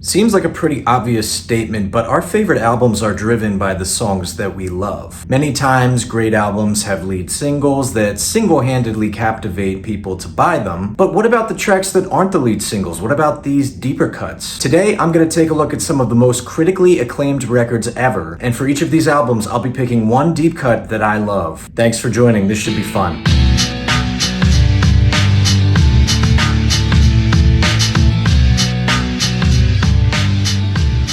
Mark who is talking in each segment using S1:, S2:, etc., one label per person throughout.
S1: Seems like a pretty obvious statement, but our favorite albums are driven by the songs that we love. Many times, great albums have lead singles that single-handedly captivate people to buy them, but what about the tracks that aren't the lead singles? What about these deeper cuts? Today, I'm going to take a look at some of the most critically acclaimed records ever, and for each of these albums, I'll be picking one deep cut that I love. Thanks for joining, this should be fun.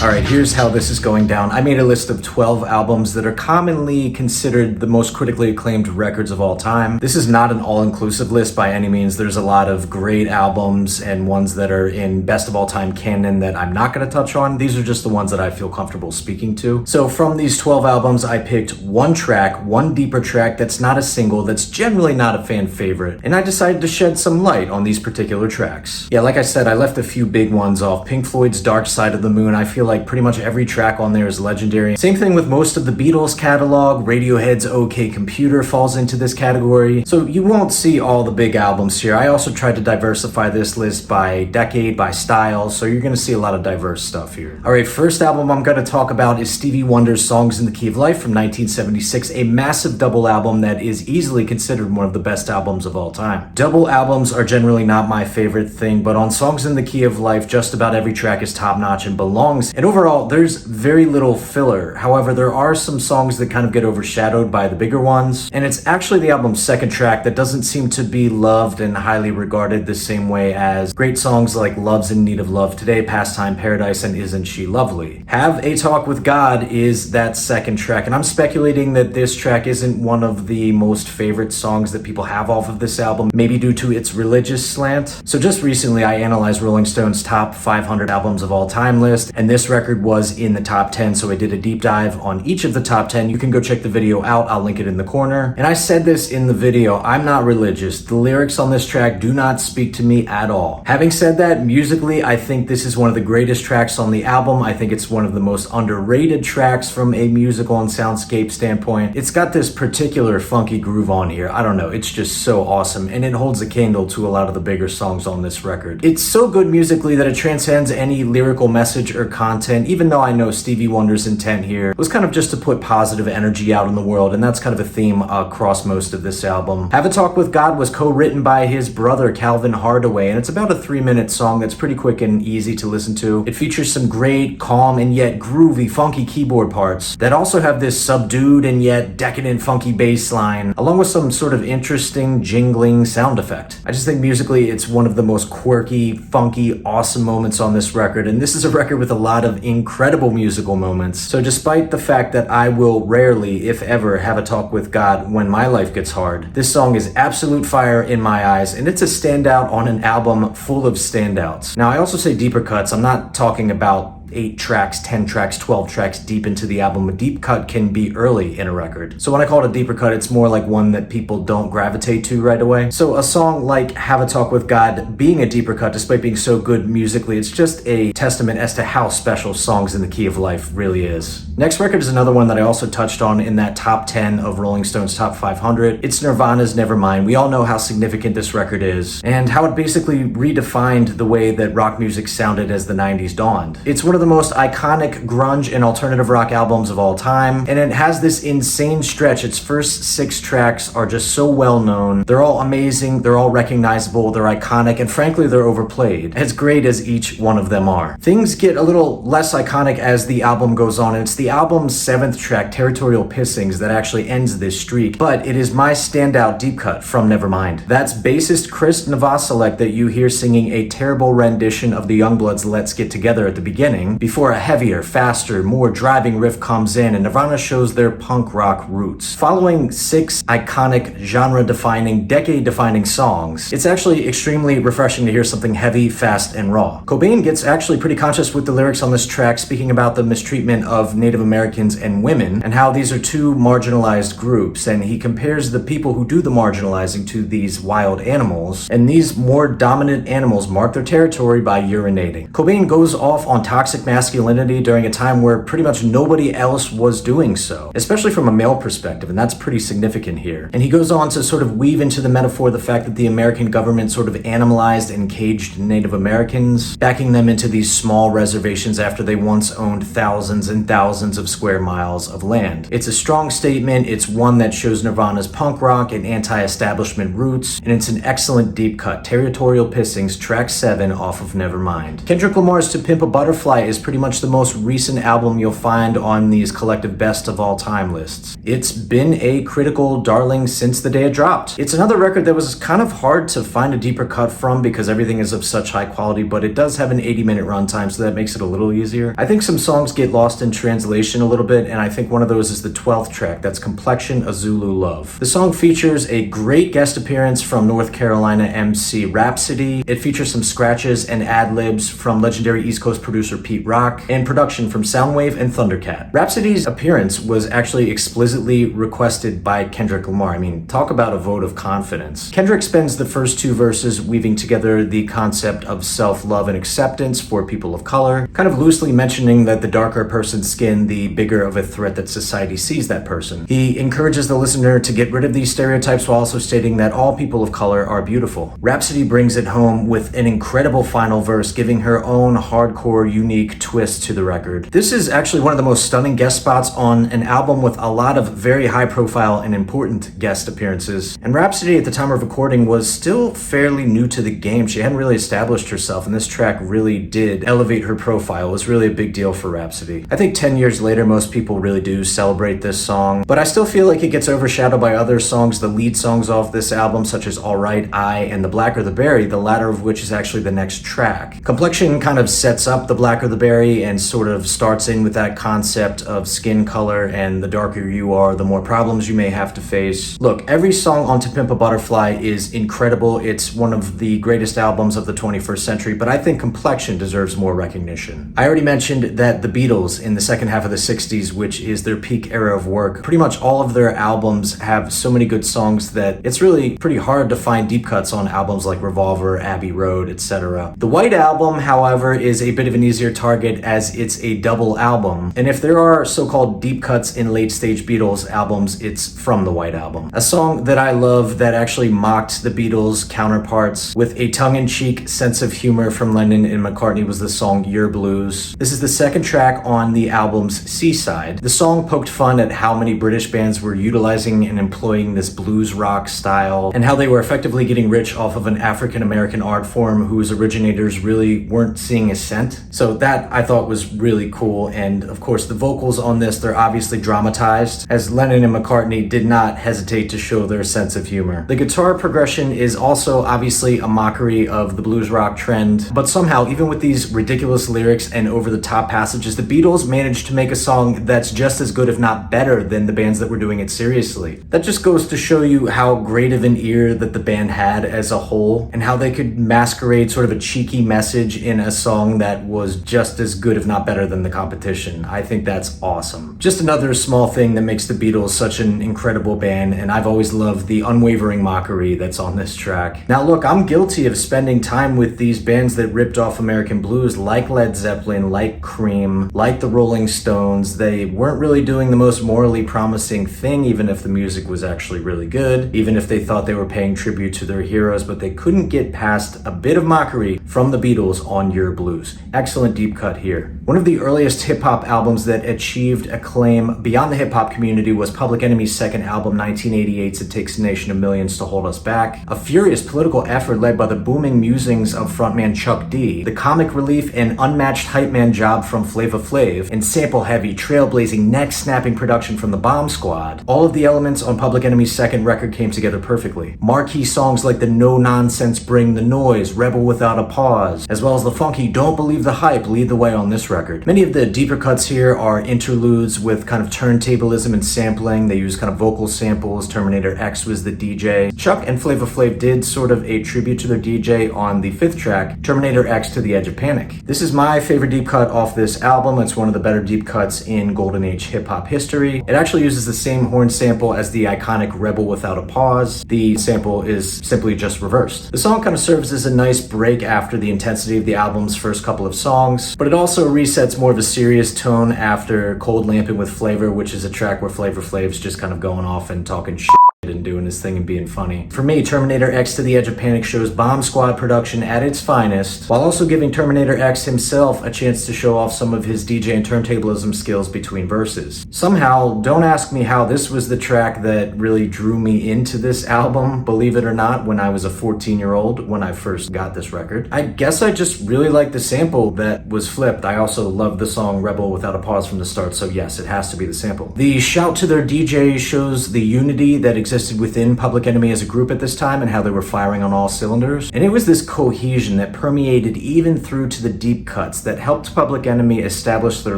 S1: Alright, here's how this is going down. I made a list of 12 albums that are commonly considered the most critically acclaimed records of all time. This is not an all-inclusive list by any means. There's a lot of great albums and ones that are in best of all time canon that I'm not going to touch on. These are just the ones that I feel comfortable speaking to. So from these 12 albums, I picked one track, one deeper track that's not a single, that's generally not a fan favorite, and I decided to shed some light on these particular tracks. Yeah, like I said, I left a few big ones off. Pink Floyd's Dark Side of the Moon, I feel like pretty much every track on there is legendary. Same thing with most of the Beatles catalog. Radiohead's OK Computer falls into this category. So you won't see all the big albums here. I also tried to diversify this list by decade, by style, so you're gonna see a lot of diverse stuff here. Alright, first album I'm gonna talk about is Stevie Wonder's Songs in the Key of Life from 1976, a massive double album that is easily considered one of the best albums of all time. Double albums are generally not my favorite thing, but on Songs in the Key of Life, just about every track is top-notch and belongs. And overall, there's very little filler. However, there are some songs that kind of get overshadowed by the bigger ones, and it's actually the album's second track that doesn't seem to be loved and highly regarded the same way as great songs like Love's in Need of Love Today, Pastime Paradise, and Isn't She Lovely. Have a Talk with God is that second track, and I'm speculating that this track isn't one of the most favorite songs that people have off of this album, maybe due to its religious slant. So just recently, I analyzed Rolling Stone's top 500 albums of all time list, and this record was in the top 10, so I did a deep dive on each of the top 10. You can go check the video out, I'll link it in the corner. And I said this in the video, I'm not religious. The lyrics on this track do not speak to me at all. Having said that, musically, I think this is one of the greatest tracks on the album. I think it's one of the most underrated tracks from a musical and soundscape standpoint. It's got this particular funky groove on here. I don't know, it's just so awesome, and it holds a candle to a lot of the bigger songs on this record. It's so good musically that it transcends any lyrical message or content, even though I know Stevie Wonder's intent here was kind of just to put positive energy out in the world, and that's kind of a theme across most of this album. Have a Talk with God was co-written by his brother Calvin Hardaway, and it's about a 3-minute song that's pretty quick and easy to listen to. It features some great, calm, and yet groovy, funky keyboard parts that also have this subdued and yet decadent, funky bass line, along with some sort of interesting, jingling sound effect. I just think musically it's one of the most quirky, funky, awesome moments on this record, and this is a record with a lot of incredible musical moments. So despite the fact that I will rarely, if ever, have a talk with God when my life gets hard, this song is absolute fire in my eyes, and it's a standout on an album full of standouts. Now, I also say deeper cuts. I'm not talking about 8 tracks, 10 tracks, 12 tracks deep into the album. A deep cut can be early in a record. So when I call it a deeper cut, it's more like one that people don't gravitate to right away. So a song like Have a Talk with God being a deeper cut, despite being so good musically, it's just a testament as to how special Songs in the Key of Life really is. Next record is another one that I also touched on in that top 10 of Rolling Stone's top 500. It's Nirvana's Nevermind. We all know how significant this record is, and how it basically redefined the way that rock music sounded as the 90s dawned. It's one of the most iconic grunge and alternative rock albums of all time, and it has this insane stretch. Its first 6 tracks are just so well known. They're all amazing, they're all recognizable, they're iconic, and frankly they're overplayed, as great as each one of them are. Things get a little less iconic as the album goes on, and it's the album's 7th track, Territorial Pissings, that actually ends this streak, but it is my standout deep cut from Nevermind. That's bassist Chris Novoselic that you hear singing a terrible rendition of the Youngbloods' Let's Get Together at the beginning, before a heavier, faster, more driving riff comes in and Nirvana shows their punk rock roots. Following 6 iconic, genre-defining, decade-defining songs, it's actually extremely refreshing to hear something heavy, fast, and raw. Cobain gets actually pretty conscious with the lyrics on this track, speaking about the mistreatment of Native Americans and women, and how these are 2 marginalized groups, and he compares the people who do the marginalizing to these wild animals, and these more dominant animals mark their territory by urinating. Cobain goes off on toxic toxic masculinity during a time where pretty much nobody else was doing so, especially from a male perspective, and that's pretty significant here. And he goes on to sort of weave into the metaphor the fact that the American government sort of animalized and caged Native Americans, backing them into these small reservations after they once owned thousands and thousands of square miles of land. It's a strong statement, it's one that shows Nirvana's punk rock and anti-establishment roots, and it's an excellent deep cut. Territorial Pissings, track 7 off of Nevermind. Kendrick Lamar's To Pimp a Butterfly is pretty much the most recent album you'll find on these collective best of all time lists. It's been a critical darling since the day it dropped. It's another record that was kind of hard to find a deeper cut from because everything is of such high quality, but it does have an 80-minute runtime, so that makes it a little easier. I think some songs get lost in translation a little bit, and I think one of those is the 12th track, that's Complexion, A Zulu Love. The song features a great guest appearance from North Carolina MC Rhapsody. It features some scratches and ad-libs from legendary East Coast producer Pete Rock, and production from Soundwave and Thundercat. Rhapsody's appearance was actually explicitly requested by Kendrick Lamar. I mean, talk about a vote of confidence. Kendrick spends the first two verses weaving together the concept of self-love and acceptance for people of color, kind of loosely mentioning that the darker a person's skin, the bigger of a threat that society sees that person. He encourages the listener to get rid of these stereotypes while also stating that all people of color are beautiful. Rhapsody brings it home with an incredible final verse, giving her own hardcore, unique twist to the record. This is actually one of the most stunning guest spots on an album with a lot of very high profile and important guest appearances. And Rhapsody at the time of recording was still fairly new to the game. She hadn't really established herself, and this track really did elevate her profile. It was really a big deal for Rhapsody. I think 10 years later, most people really do celebrate this song, but I still feel like it gets overshadowed by other songs, the lead songs off this album, such as Alright, I, and The Blacker the Berry, the latter of which is actually the next track. Complexion kind of sets up The Blacker the Berry and sort of starts in with that concept of skin color, and the darker you are, the more problems you may have to face. Look, every song on To Pimp a Butterfly is incredible. It's one of the greatest albums of the 21st century, but I think Complexion deserves more recognition. I already mentioned that the Beatles in the second half of the 60s, which is their peak era of work, pretty much all of their albums have so many good songs that it's really pretty hard to find deep cuts on albums like Revolver, Abbey Road, etc. The White Album, however, is a bit of an easier target as it's a double album, and if there are so-called deep cuts in late-stage Beatles albums, it's from the White Album. A song that I love that actually mocked the Beatles' counterparts with a tongue-in-cheek sense of humor from Lennon and McCartney was the song Your Blues. This is the second track on the album's C-side. The song poked fun at how many British bands were utilizing and employing this blues rock style, and how they were effectively getting rich off of an African-American art form whose originators really weren't seeing a cent. So that I thought was really cool, and of course the vocals on this, they're obviously dramatized, as Lennon and McCartney did not hesitate to show their sense of humor. The guitar progression is also obviously a mockery of the blues rock trend, but somehow, even with these ridiculous lyrics and over-the-top passages, the Beatles managed to make a song that's just as good, if not better, than the bands that were doing it seriously. That just goes to show you how great of an ear that the band had as a whole, and how they could masquerade sort of a cheeky message in a song that was just as good, if not better, than the competition. I think that's awesome. Just another small thing that makes the Beatles such an incredible band, and I've always loved the unwavering mockery that's on this track. Now look, I'm guilty of spending time with these bands that ripped off American blues, like Led Zeppelin, like Cream, like the Rolling Stones. They weren't really doing the most morally promising thing, even if the music was actually really good, even if they thought they were paying tribute to their heroes, but they couldn't get past a bit of mockery from the Beatles on Your Blues. Excellent deep cut here. One of the earliest hip-hop albums that achieved acclaim beyond the hip-hop community was Public Enemy's second album, 1988's It Takes a Nation of Millions to Hold Us Back, a furious political effort led by the booming musings of frontman Chuck D, the comic relief and unmatched hype man job from Flava Flav, and sample-heavy, trailblazing, neck-snapping production from the Bomb Squad. All of the elements on Public Enemy's second record came together perfectly. Marquee songs like the No Nonsense Bring the Noise, Rebel Without a Pause, as well as the funky Don't Believe the Hype lead the way on this record. Many of the deeper cuts here are interludes with kind of turntablism and sampling. They use kind of vocal samples. Terminator X was the DJ. Chuck and Flava Flav did sort of a tribute to their DJ on the fifth track, Terminator X to the Edge of Panic. This is my favorite deep cut off this album. It's one of the better deep cuts in Golden Age hip-hop history. It actually uses the same horn sample as the iconic Rebel Without a Pause. The sample is simply just reversed. The song kind of serves as a nice break after the intensity of the album's first couple of songs. nice, but it also resets more of a serious tone after Cold Lampin' with Flavor, which is a track where Flavor Flav's just kind of going off and talking shit and doing his thing and being funny. For me, Terminator X to the Edge of Panic shows Bomb Squad production at its finest, while also giving Terminator X himself a chance to show off some of his DJ and turntablism skills between verses. Somehow, don't ask me how, this was the track that really drew me into this album, believe it or not, when I was a 14-year-old when I first got this record. I guess I just really liked the sample that was flipped. I also love the song Rebel Without a Pause from the start, so yes, it has to be the sample. The shout to their DJ shows the unity that existed within Public Enemy as a group at this time and how they were firing on all cylinders. And it was this cohesion that permeated even through to the deep cuts that helped Public Enemy establish their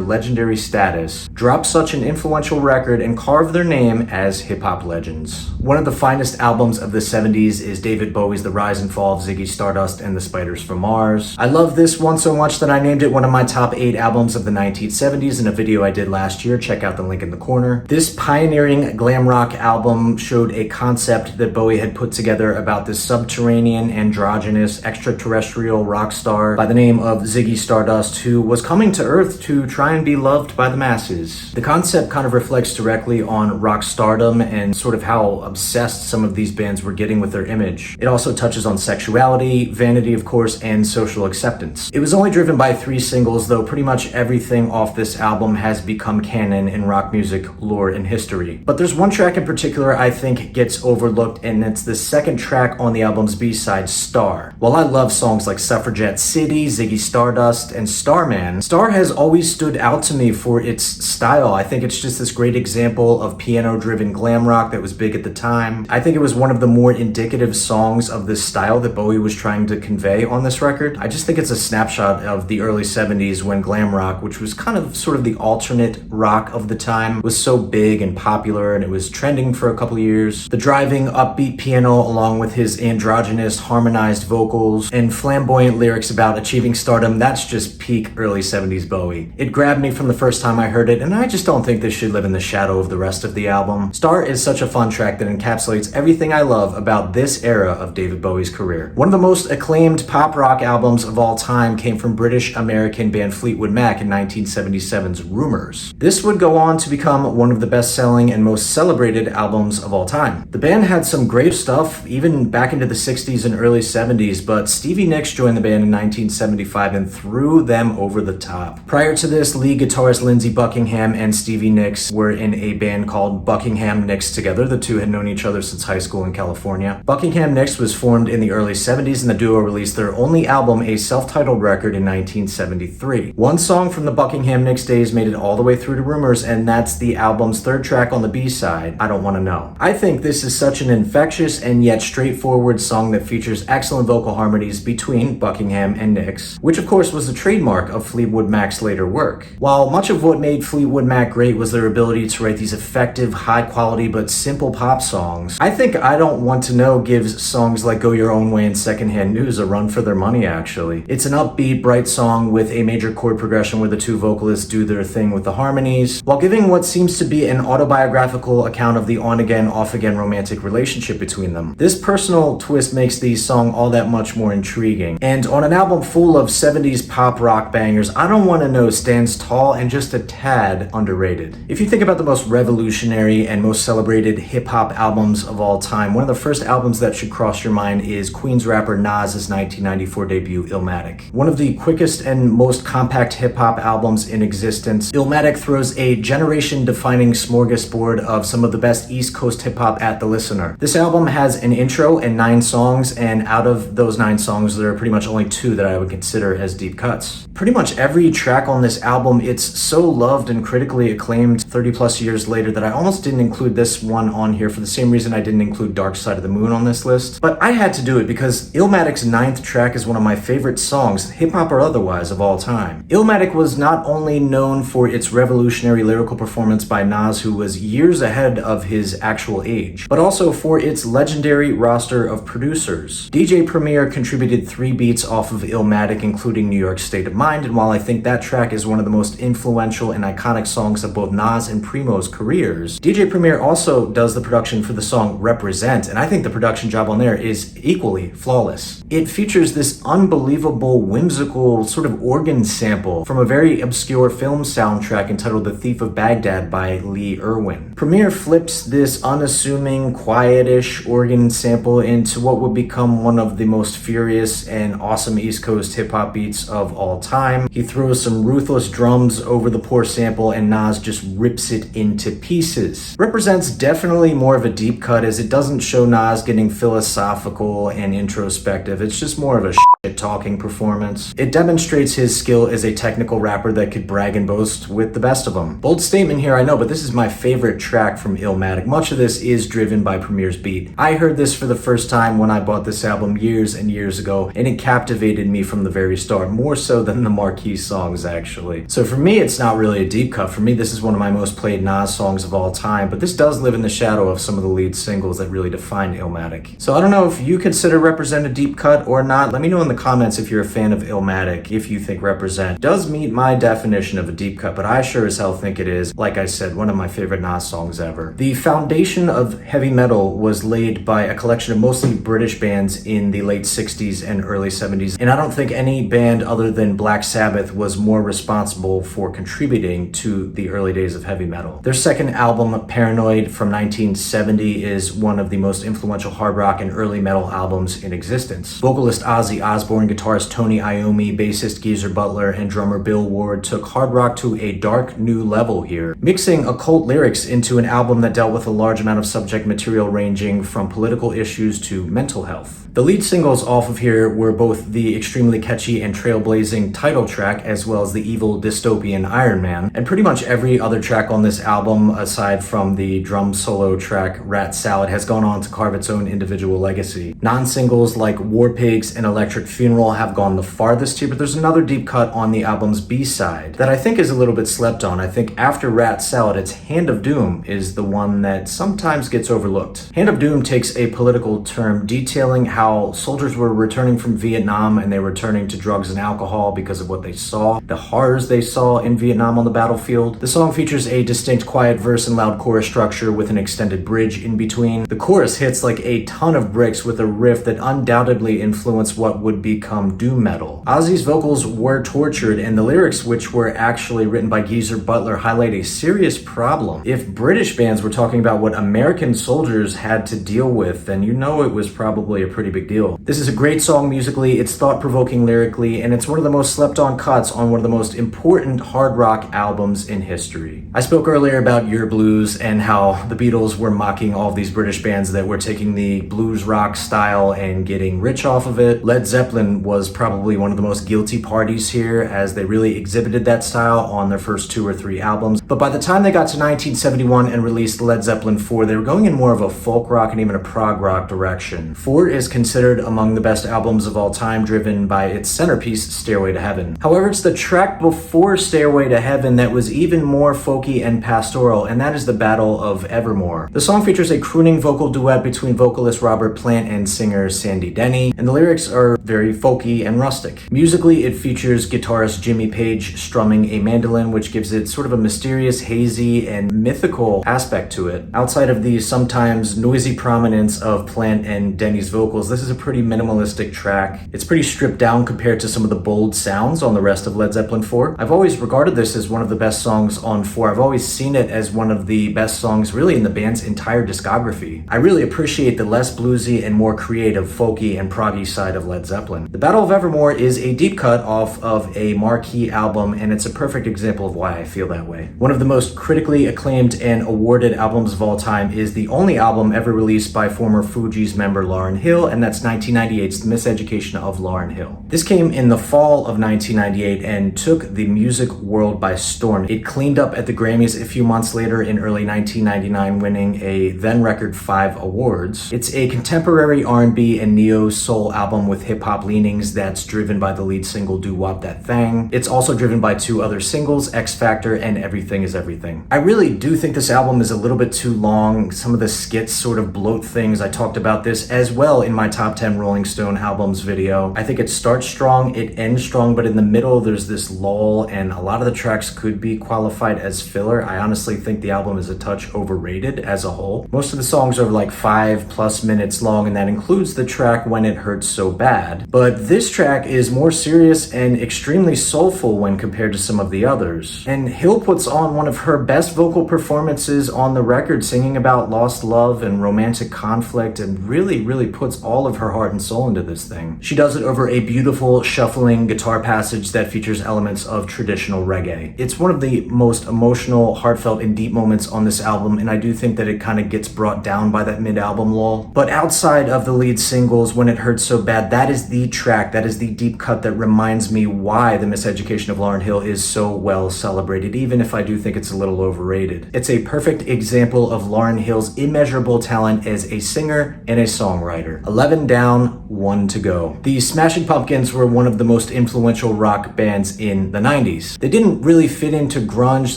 S1: legendary status, drop such an influential record, and carve their name as hip-hop legends. One of the finest albums of the 70s is David Bowie's The Rise and Fall of Ziggy Stardust and the Spiders from Mars. I love this one so much that I named it one of my top 8 albums of the 1970s in a video I did last year. Check out the link in the corner. This pioneering glam rock album showed a concept that Bowie had put together about this subterranean, androgynous, extraterrestrial rock star by the name of Ziggy Stardust, who was coming to Earth to try and be loved by the masses. The concept kind of reflects directly on rock stardom and sort of how obsessed some of these bands were getting with their image. It also touches on sexuality, vanity of course, and social acceptance. It was only driven by 3 singles, though pretty much everything off this album has become canon in rock music lore and history. But there's one track in particular I think gets overlooked, and it's the second track on the album's B-side, Star. While I love songs like Suffragette City, Ziggy Stardust, and Starman, Star has always stood out to me for its style. I think it's just this great example of piano-driven glam rock that was big at the time. I think it was one of the more indicative songs of this style that Bowie was trying to convey on this record. I just think it's a snapshot of the early 70s when glam rock, which was kind of sort of the alternate rock of the time, was so big and popular, and it was trending for a couple years. The driving, upbeat piano along with his androgynous, harmonized vocals and flamboyant lyrics about achieving stardom, that's just peak early 70s Bowie. It grabbed me from the first time I heard it, and I just don't think this should live in the shadow of the rest of the album. Star is such a fun track that encapsulates everything I love about this era of David Bowie's career. One of the most acclaimed pop rock albums of all time came from British-American band Fleetwood Mac in 1977's Rumours. This would go on to become one of the best-selling and most celebrated albums of all time. The band had some great stuff even back into the 60s and early 70s, but Stevie Nicks joined the band in 1975 and threw them over the top. Prior to this, lead guitarist Lindsey Buckingham and Stevie Nicks were in a band called Buckingham Nicks together. The two had known each other since high school in California. Buckingham Nicks was formed in the early 70s, and the duo released their only album, a self-titled record, in 1973. One song from the Buckingham Nicks days made it all the way through to Rumours, and that's the album's 3rd track on the B-side, I Don't Wanna Know. I think this is such an infectious and yet straightforward song that features excellent vocal harmonies between Buckingham and Nicks, which of course was the trademark of Fleetwood Mac's later work. While much of what made Fleetwood Mac great was their ability to write these effective, high-quality but simple pop songs, I think I Don't Want to Know gives songs like Go Your Own Way and Secondhand News a run for their money, actually. It's an upbeat, bright song with a major chord progression where the two vocalists do their thing with the harmonies, while giving what seems to be an autobiographical account of the on-again, off-again romantic relationship between them. This personal twist makes the song all that much more intriguing. And on an album full of 70s pop rock bangers, I Don't Want to Know stands tall and just a tad underrated. If you think about the most revolutionary and most celebrated hip-hop albums of all time, one of the first albums that should cross your mind is Queens rapper Nas's 1994 debut, Illmatic. One of the quickest and most compact hip-hop albums in existence, Illmatic throws a generation-defining smorgasbord of some of the best East Coast hip-hop at the listener. This album has an intro and 9 songs, and out of those 9 songs, there are pretty much only 2 that I would consider as deep cuts. Pretty much every track on this album, it's so loved and critically acclaimed 30 plus years later that I almost didn't include this one on here for the same reason I didn't include Dark Side of the Moon on this list. But I had to do it because Illmatic's 9th track is one of my favorite songs, hip-hop or otherwise, of all time. Illmatic was not only known for its revolutionary lyrical performance by Nas, who was years ahead of his actual age, but also for its legendary roster of producers. DJ Premier contributed 3 beats off of Illmatic, including New York State of Mind, and while I think that track is one of the most influential and iconic songs of both Nas and Primo's careers, DJ Premier also does the production for the song Represent, and I think the production job on there is equally flawless. It features this unbelievable, whimsical sort of organ sample from a very obscure film soundtrack entitled The Thief of Baghdad by Lee Irwin. Premier flips this unassuming, quietish organ sample into what would become one of the most furious and awesome East Coast hip-hop beats of all time. He throws some ruthless drums over the poor sample and Nas just rips it into pieces. Represents definitely more of a deep cut, as it doesn't show Nas getting philosophical and introspective. It's just more of a talking performance. It demonstrates his skill as a technical rapper that could brag and boast with the best of them. Bold statement here, I know, but this is my favorite track from Illmatic. Much of this is driven by Premier's beat. I heard this for the first time when I bought this album years and years ago, and it captivated me from the very start, more so than the marquee songs actually. So for me, it's not really a deep cut. For me, this is one of my most played Nas songs of all time, but this does live in the shadow of some of the lead singles that really define Illmatic. So I don't know if you consider Represent a deep cut or not. Let me know in the comments if you're a fan of Illmatic, if you think Represent does meet my definition of a deep cut, but I sure as hell think it is. Like I said, one of my favorite Nas songs ever. The foundation of heavy metal was laid by a collection of mostly British bands in the late 60s and early 70s, and I don't think any band other than Black Sabbath was more responsible for contributing to the early days of heavy metal. Their second album, Paranoid, from 1970, is one of the most influential hard rock and early metal albums in existence. Vocalist Ozzy Osbourne, guitarist Tony Iommi, bassist Geezer Butler, and drummer Bill Ward took hard rock to a dark new level here, mixing occult lyrics into an album that dealt with a large amount of subject material ranging from political issues to mental health. The lead singles off of here were both the extremely catchy and trailblazing title track, as well as the evil dystopian Iron Man, and pretty much every other track on this album, aside from the drum solo track Rat Salad, has gone on to carve its own individual legacy. Non-singles like War Pigs and Electric Funeral have gone the farthest here, but there's another deep cut on the album's B-side that I think is a little bit slept on. I think after Rat Salad, its Hand of Doom is the one that sometimes gets overlooked. Hand of Doom takes a political term detailing how soldiers were returning from Vietnam and they were turning to drugs and alcohol because of what they saw, the horrors they saw in Vietnam on the battlefield. The song features a distinct quiet verse and loud chorus structure with an extended bridge in between. The chorus hits like a ton of bricks with a riff that undoubtedly influenced what would become doom metal. Ozzy's vocals were tortured, and the lyrics, which were actually written by Geezer Butler, highlight a serious problem. If British bands were talking about what American soldiers had to deal with, then you know it was probably a pretty big deal. This is a great song musically, it's thought-provoking lyrically, and it's one of the most slept-on cuts on one of the most important hard rock albums in history. I spoke earlier about Your Blues and how the Beatles were mocking all of these British bands that were taking the blues rock style and getting rich off of it. Led Zeppelin was probably one of the most guilty parties here, as they really exhibited that style on their first 2 or 3 albums. But by the time they got to 1971 and released Led Zeppelin 4, they were going in more of a folk rock and even a prog rock direction. 4 is considered among the best albums of all time, driven by its centerpiece, Stairway to Heaven. However, it's the track before Stairway to Heaven that was even more folky and pastoral, and that is the Battle of Evermore. The song features a crooning vocal duet between vocalist Robert Plant and singer Sandy Denny, and the lyrics are very folky and rustic. Musically, it features guitarist Jimmy Page strumming a mandolin, which gives it sort of a mysterious, hazy, and mythical aspect to it. Outside of the sometimes noisy prominence of Plant and Denny's vocals, this is a pretty minimalistic track. It's pretty stripped down compared to some of the bold sounds on the rest of Led Zeppelin 4. I've always regarded this as one of the best songs on 4. I've always seen it as one of the best songs really in the band's entire discography. I really appreciate the less bluesy and more creative, folky, and proggy side of Led Zeppelin. The Battle of Evermore is a deep cut off of a marquee album, and it's a perfect example of why I feel that way. One of the most critically acclaimed and awarded albums of all time is the only album ever released by former Fugees member Lauryn Hill, and and that's 1998's The Miseducation of Lauryn Hill. This came in the fall of 1998 and took the music world by storm. It cleaned up at the Grammys a few months later in early 1999, winning a then record 5 awards. It's a contemporary R&B and neo-soul album with hip-hop leanings that's driven by the lead single Do Wop That Thang. It's also driven by 2 other singles, X Factor and Everything Is Everything. I really do think this album is a little bit too long. Some of the skits sort of bloat things. I talked about this as well in my top 10 Rolling Stone albums video. I think it starts strong, it ends strong, but in the middle there's this lull and a lot of the tracks could be qualified as filler. I honestly think the album is a touch overrated as a whole. Most of the songs are like 5+ minutes long, and that includes the track When It Hurts So Bad. But this track is more serious and extremely soulful when compared to some of the others. And Hill puts on one of her best vocal performances on the record, singing about lost love and romantic conflict, and really puts all of her heart and soul into this thing. She does it over a beautiful shuffling guitar passage that features elements of traditional reggae. It's one of the most emotional, heartfelt, and deep moments on this album, and I do think that it kind of gets brought down by that mid-album lull. But outside of the lead singles, When It Hurts So Bad, that is the track, that is the deep cut that reminds me why The Miseducation of Lauryn Hill is so well celebrated, even if I do think it's a little overrated. It's a perfect example of Lauryn Hill's immeasurable talent as a singer and a songwriter. 11 down, 1 to go. The Smashing Pumpkins were one of the most influential rock bands in the 90s. They didn't really fit into grunge,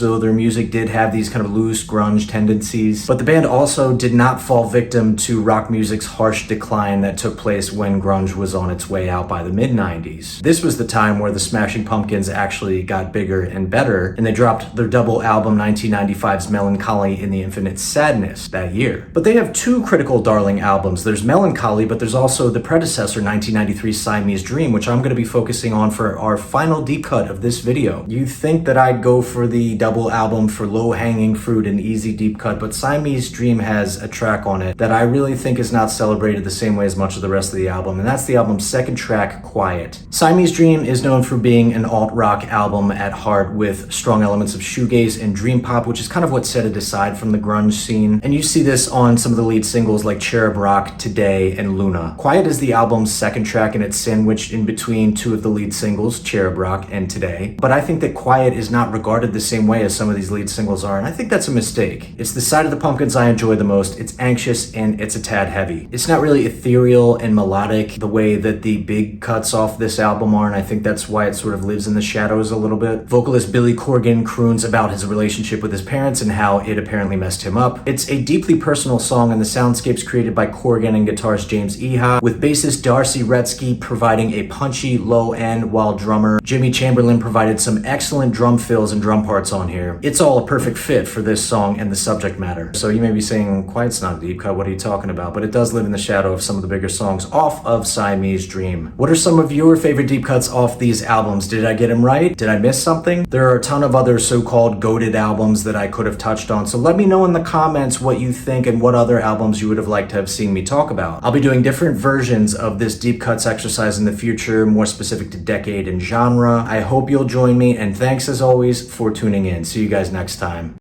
S1: though their music did have these kind of loose grunge tendencies, but the band also did not fall victim to rock music's harsh decline that took place when grunge was on its way out by the mid-90s. This was the time where the Smashing Pumpkins actually got bigger and better, and they dropped their double album 1995's Melancholy and the Infinite Sadness that year. But they have 2 critical darling albums. There's Melancholy, but there's also the predecessor, 1993's Siamese Dream, which I'm going to be focusing on for our final deep cut of this video. You think that I'd go for the double album for low-hanging fruit and easy deep cut, but Siamese Dream has a track on it that I really think is not celebrated the same way as much of the rest of the album, and that's the album's second track, Quiet. Siamese Dream is known for being an alt-rock album at heart with strong elements of shoegaze and dream pop, which is kind of what set it aside from the grunge scene, and you see this on some of the lead singles like Cherub Rock, Today, and Luna. Quiet is the album's second track, and it's sandwiched in between 2 of the lead singles, Cherub Rock and Today, but I think that Quiet is not regarded the same way as some of these lead singles are, and I think that's a mistake. It's the side of the Pumpkins I enjoy the most. It's anxious and it's a tad heavy. It's not really ethereal and melodic the way that the big cuts off this album are, and I think that's why it sort of lives in the shadows a little bit. Vocalist Billy Corgan croons about his relationship with his parents and how it apparently messed him up. It's a deeply personal song, and the soundscape's created by Corgan and guitarist James Iha, with bassist Darcy Retzky providing a punchy low end, while drummer Jimmy Chamberlain provided some excellent drum fills and drum parts on here. It's all a perfect fit for this song and the subject matter. So you may be saying, Quiet's not a deep cut, what are you talking about? But it does live in the shadow of some of the bigger songs off of Siamese Dream. What are some of your favorite deep cuts off these albums? Did I get them right? Did I miss something? There are a ton of other so-called goated albums that I could have touched on, so let me know in the comments what you think and what other albums you would have liked to have seen me talk about. I'll be doing different versions of this deep cuts exercise in the future, more specific to decade and genre. I hope you'll join me, and thanks as always for tuning in. See you guys next time.